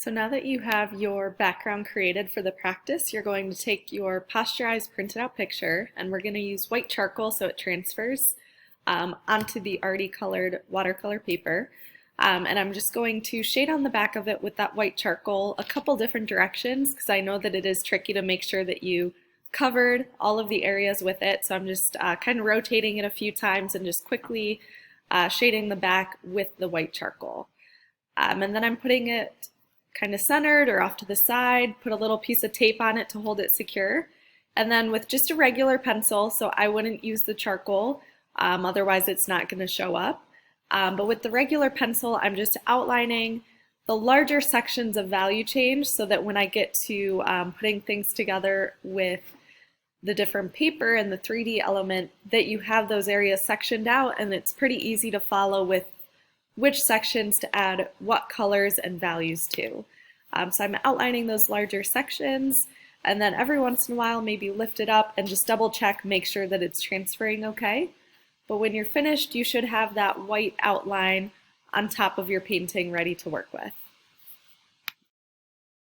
So now that you have your background created for the practice, you're going to take your posturized printed out picture, and we're going to use white charcoal so it transfers onto the already colored watercolor paper. And I'm just going to shade on the back of it with that white charcoal a couple different directions because I know that it is tricky to make sure that you covered all of the areas with it. So I'm just kind of rotating it a few times and just quickly shading the back with the white charcoal. And then I'm putting it kind of centered or off to the side, put a little piece of tape on it to hold it secure. And then with just a regular pencil, so I wouldn't use the charcoal, otherwise it's not going to show up. But with the regular pencil, I'm just outlining the larger sections of value change so that when I get to putting things together with the different paper and the 3D element, that you have those areas sectioned out and it's pretty easy to follow with which sections to add what colors and values to. So I'm outlining those larger sections, and then every once in a while maybe lift it up and just double check, make sure that it's transferring okay. But when you're finished, you should have that white outline on top of your painting ready to work with.